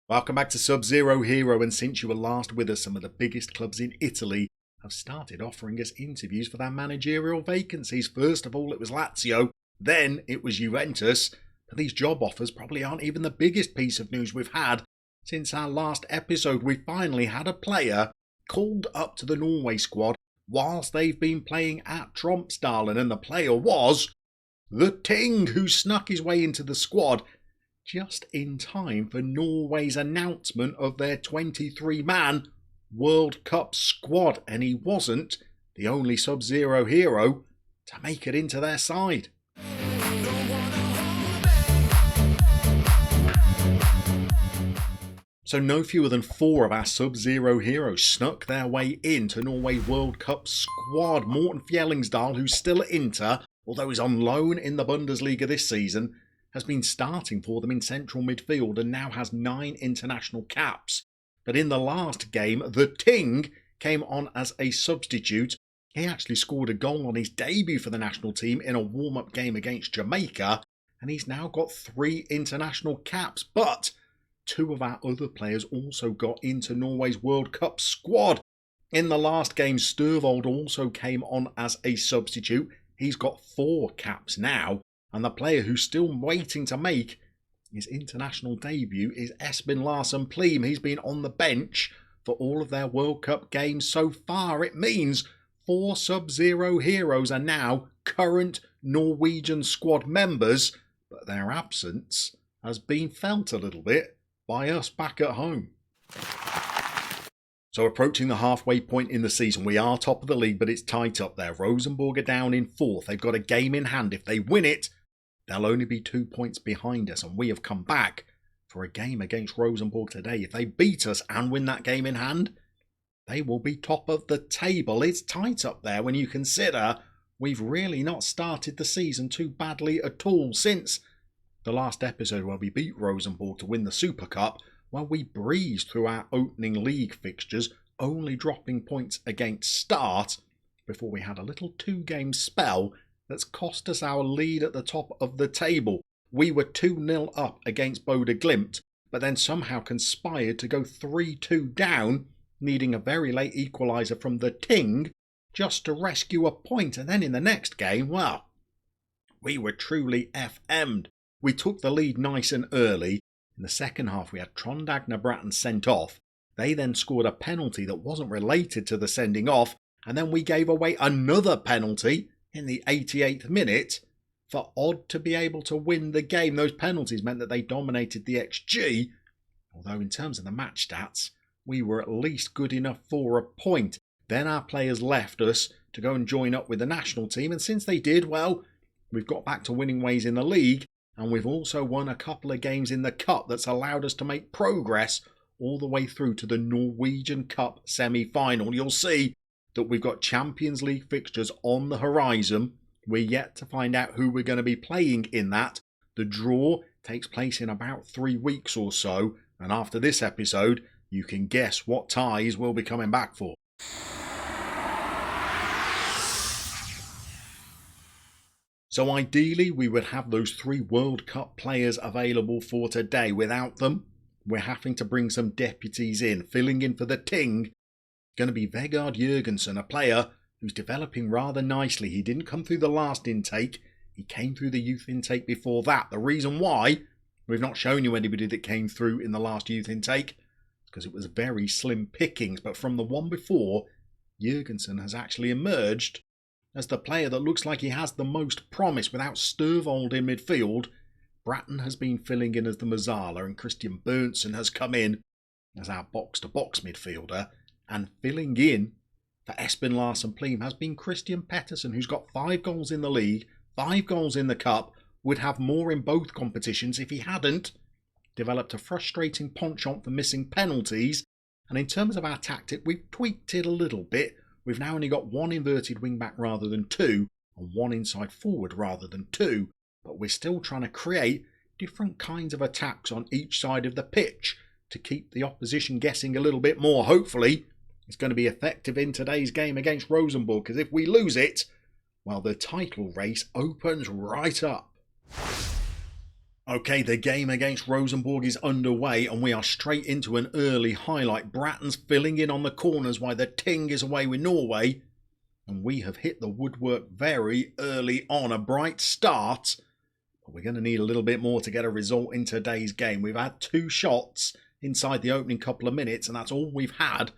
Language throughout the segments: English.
Welcome back to Sub-Zero Hero, and since you were last with us, some of the biggest clubs in Italy have started offering us interviews for their managerial vacancies. First of all, it was Lazio, then it was Juventus, but these job offers probably aren't even the biggest piece of news we've had. Since our last episode, we finally had a player called up to the Norway squad whilst they've been playing at Tromsdalen, and the player was the Ting, who snuck his way into the squad just in time for Norway's announcement of their 23-man World Cup squad, and he wasn't the only Sub-Zero hero to make it into their side. So no fewer than 4 of our Sub-Zero heroes snuck their way into Norway World Cup squad. Morten Fjellingsdal, who's still at Inter, although he's on loan in the Bundesliga this season, has been starting for them in central midfield and now has 9 international caps. But in the last game, the Ting came on as a substitute. He actually scored a goal on his debut for the national team in a warm-up game against Jamaica, and he's now got 3 international caps. But 2 of our other players also got into Norway's World Cup squad. In the last game, Sturvold also came on as a substitute. He's got 4 caps now. And the player who's still waiting to make his international debut is Espen Larsen Pleam. He's been on the bench for all of their World Cup games so far. It means 4 Sub-Zero heroes are now current Norwegian squad members, but their absence has been felt a little bit by us back at home. So approaching the halfway point in the season, we are top of the league, but it's tight up there. Rosenborg are down in 4th. They've got a game in hand. If they win it, they'll only be 2 points behind us, and we have come back for a game against Rosenborg today. If they beat us and win that game in hand, they will be top of the table. It's tight up there when you consider we've really not started the season too badly at all. Since the last episode where we beat Rosenborg to win the Super Cup, well, we breezed through our opening league fixtures, only dropping points against Start before we had a little 2-game spell that's cost us our lead at the top of the table. We were 2-0 up against Bodø Glimt, but then somehow conspired to go 3-2 down, needing a very late equaliser from the Ting just to rescue a point. And then in the next game, well, we were truly FM'd. We took the lead nice and early. In the second half, we had Trondagna Bratton sent off. They then scored a penalty that wasn't related to the sending off, and then we gave away another penalty in the 88th minute for Odd to be able to win the game. Those penalties meant that they dominated the XG, although in terms of the match stats, we were at least good enough for a point. Then our players left us to go and join up with the national team, and since they did, well, we've got back to winning ways in the league, and we've also won a couple of games in the Cup that's allowed us to make progress all the way through to the Norwegian Cup semi-final. You'll see that we've got Champions League fixtures on the horizon. We're yet to find out who we're going to be playing in that. The draw takes place in about 3 weeks or so, and after this episode, you can guess what ties we'll be coming back for. So ideally, we would have those 3 World Cup players available for today. Without them, we're having to bring some deputies in. Filling in for the Ting, going to be Vegard Jørgensen, a player who's developing rather nicely. He didn't come through the last intake. He came through the youth intake before that. The reason why we've not shown you anybody that came through in the last youth intake is because it was very slim pickings. But from the one before, Jørgensen has actually emerged as the player that looks like he has the most promise. Without Sturvold in midfield, Bratton has been filling in as the Mazzala, and Christian Berntsen has come in as our box-to-box midfielder. And filling in for Espen Larsen Pleam has been Christian Pettersen, who's got 5 goals in the league, 5 goals in the Cup, would have more in both competitions if he hadn't developed a frustrating penchant for missing penalties. And in terms of our tactic, we've tweaked it a little bit. We've now only got 1 inverted wing-back rather than 2, and 1 inside forward rather than 2, but we're still trying to create different kinds of attacks on each side of the pitch to keep the opposition guessing a little bit more. Hopefully, it's going to be effective in today's game against Rosenborg, because if we lose it, well, the title race opens right up. Okay, the game against Rosenborg is underway and we are straight into an early highlight. Bratton's filling in on the corners while the Ting is away with Norway. And we have hit the woodwork very early on. A bright start, but we're going to need a little bit more to get a result in today's game. We've had 2 shots inside the opening couple of minutes and that's all we've had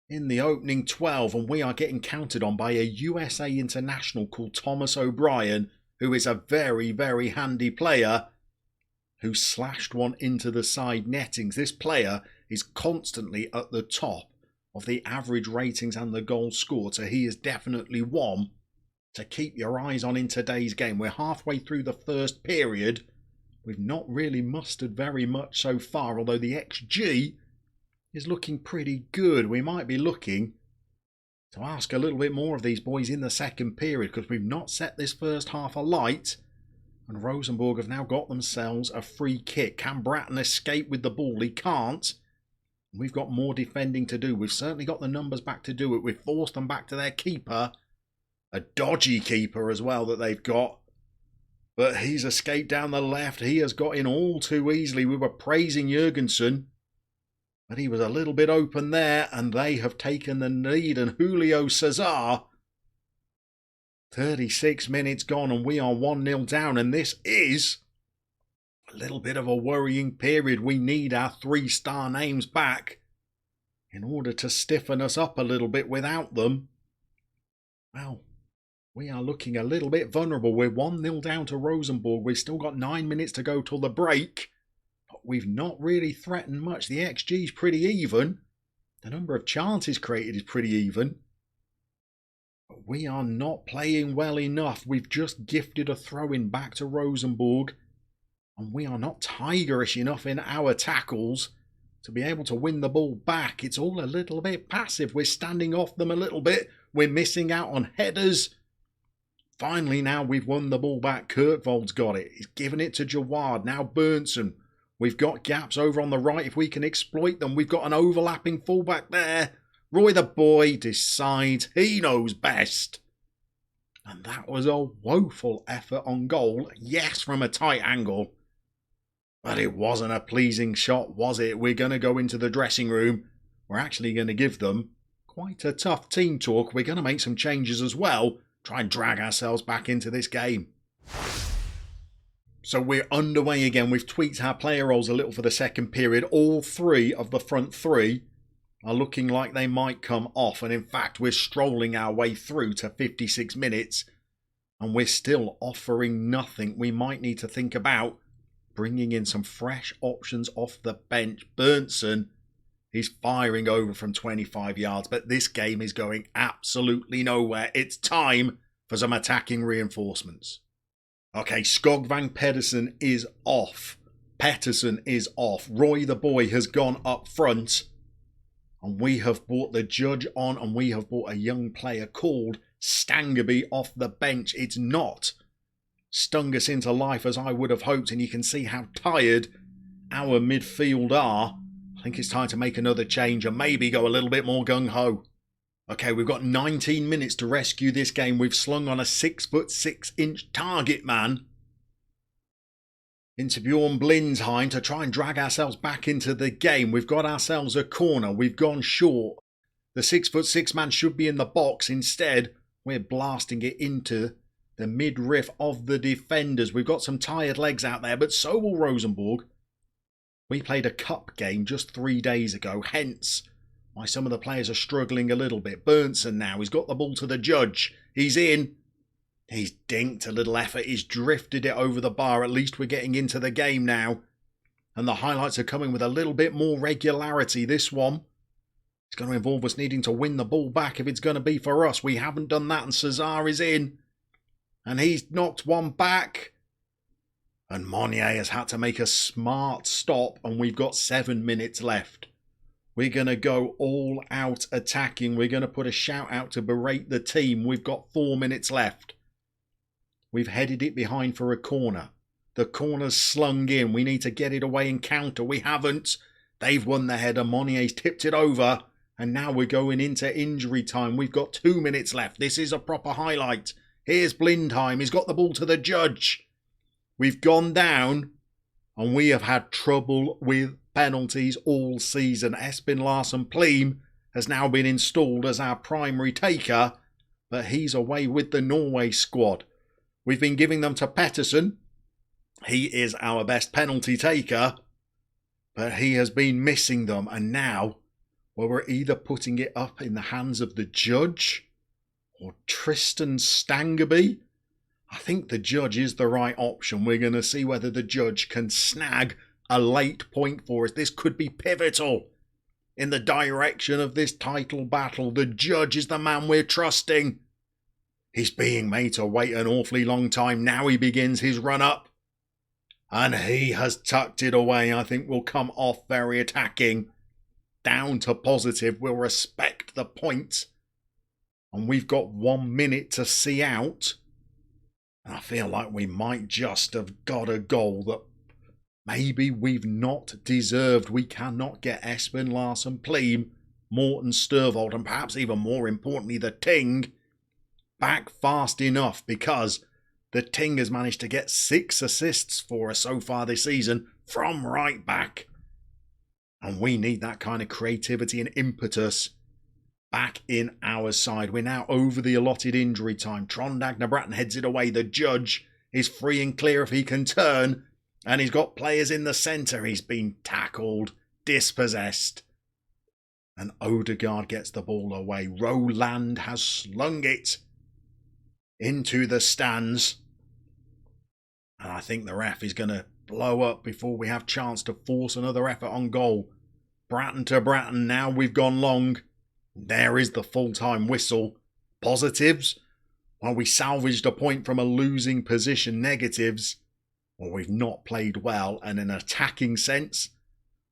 in the opening 12. And we are getting counted on by a USA international called Thomas O'Brien, who is a very, very handy player who slashed one into the side nettings. This player is constantly at the top of the average ratings and the goals scored, so he is definitely one to keep your eyes on in today's game. We're halfway through the first period. We've not really mustered very much so far, although the XG is looking pretty good. We might be looking to ask a little bit more of these boys in the second period because we've not set this first half alight. And Rosenborg have now got themselves a free kick. Can Bratton escape with the ball? He can't. We've got more defending to do. We've certainly got the numbers back to do it. We've forced them back to their keeper. A dodgy keeper as well that they've got. But he's escaped down the left. He has got in all too easily. We were praising Jurgensen, but he was a little bit open there, and they have taken the lead. And Julio Cesar, 36 minutes gone, and we are 1-0 down. And this is a little bit of a worrying period. We need our 3-star names back in order to stiffen us up a little bit. Without them, well, we are looking a little bit vulnerable. We're 1-0 down to Rosenborg. We've still got 9 minutes to go till the break. We've not really threatened much. The XG is pretty even. The number of chances created is pretty even. But we are not playing well enough. We've just gifted a throw-in back to Rosenborg. And we are not tigerish enough in our tackles to be able to win the ball back. It's all a little bit passive. We're standing off them a little bit. We're missing out on headers. Finally, now we've won the ball back. Kirkvold's got it. He's given it to Jawad. Now Berntsen. We've got gaps over on the right if we can exploit them. We've got an overlapping fullback there. Roy the boy decides he knows best. And that was a woeful effort on goal. Yes, from a tight angle. But it wasn't a pleasing shot, was it? We're going to go into the dressing room. We're actually going to give them quite a tough team talk. We're going to make some changes as well. Try and drag ourselves back into this game. So we're underway again. We've tweaked our player roles a little for the second period. All 3 of the front 3 are looking like they might come off. And in fact, we're strolling our way through to 56 minutes. And we're still offering nothing. We might need to think about bringing in some fresh options off the bench. Berntsen, he's firing over from 25 yards. But this game is going absolutely nowhere. It's time for some attacking reinforcements. Okay, Skogvang Pedersen is off. Pettersson is off. Roy the boy has gone up front. And we have brought the judge on, and we have brought a young player called Stangerby off the bench. It's not stung us into life as I would have hoped, and you can see how tired our midfield are. I think it's time to make another change and maybe go a little bit more gung-ho. Okay, we've got 19 minutes to rescue this game. We've slung on a 6'6" target man into Bjorn Blindsheim to try and drag ourselves back into the game. We've got ourselves a corner. We've gone short. The 6'6" man should be in the box. Instead, we're blasting it into the midriff of the defenders. We've got some tired legs out there, but so will Rosenborg. We played a cup game just 3 days ago, hence why some of the players are struggling a little bit. Berntsen now, he's got the ball to the judge. He's in. He's dinked a little effort. He's drifted it over the bar. At least we're getting into the game now. And the highlights are coming with a little bit more regularity. This one, it's going to involve us needing to win the ball back if it's going to be for us. We haven't done that, and Cesar is in. And he's knocked one back. And Monnier has had to make a smart stop, and we've got 7 minutes left. We're going to go all out attacking. We're going to put a shout out to berate the team. We've got 4 minutes left. We've headed it behind for a corner. The corner's slung in. We need to get it away and counter. We haven't. They've won the header. Monnier's tipped it over. And now we're going into injury time. We've got 2 minutes left. This is a proper highlight. Here's Blindheim. He's got the ball to the judge. We've gone down and we have had trouble with penalties all season. Espen Larsen Pleam has now been installed as our primary taker, but he's away with the Norway squad. We've been giving them to Pettersson. He is our best penalty taker, but he has been missing them. And now, well, we're either putting it up in the hands of the judge or Tristan Stangerby. I think the judge is the right option. We're going to see whether the judge can snag a late point for us. This could be pivotal in the direction of this title battle. The judge is the man we're trusting. He's being made to wait an awfully long time. Now he begins his run up. And he has tucked it away. I think we'll come off very attacking. Down to positive. We'll respect the point. And we've got 1 minute to see out. And I feel like we might just have got a goal that maybe we've not deserved. We cannot get Espen Larsen Pleam, Morten Sturvold, and perhaps even more importantly, the Ting back fast enough, because the Ting has managed to get 6 assists for us so far this season from right back. And we need that kind of creativity and impetus back in our side. We're now over the allotted injury time. Trondagna Bratton heads it away. The judge is free and clear if he can turn. And he's got players in the centre. He's been tackled, dispossessed. And Odegaard gets the ball away. Roland has slung it into the stands. And I think the ref is going to blow up before we have chance to force another effort on goal. Bratton to Bratton. Now we've gone long. There is the full-time whistle. Positives? Well, we salvaged a point from a losing position. Negatives? Well, we've not played well, and in an attacking sense,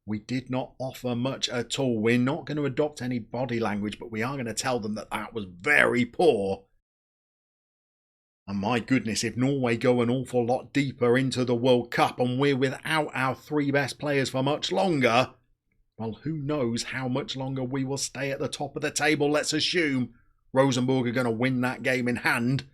we did not offer much at all. We're not going to adopt any body language, but we are going to tell them that that was very poor. And my goodness, if Norway go an awful lot deeper into the World Cup and we're without our 3 best players for much longer, well, who knows how much longer we will stay at the top of the table. Let's assume Rosenborg are going to win that game in hand.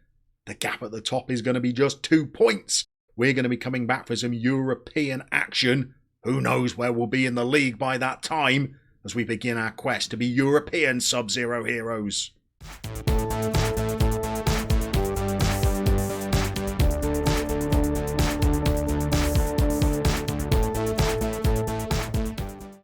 The gap at the top is going to be just 2 points. We're going to be coming back for some European action. Who knows where we'll be in the league by that time as we begin our quest to be European Sub-Zero heroes.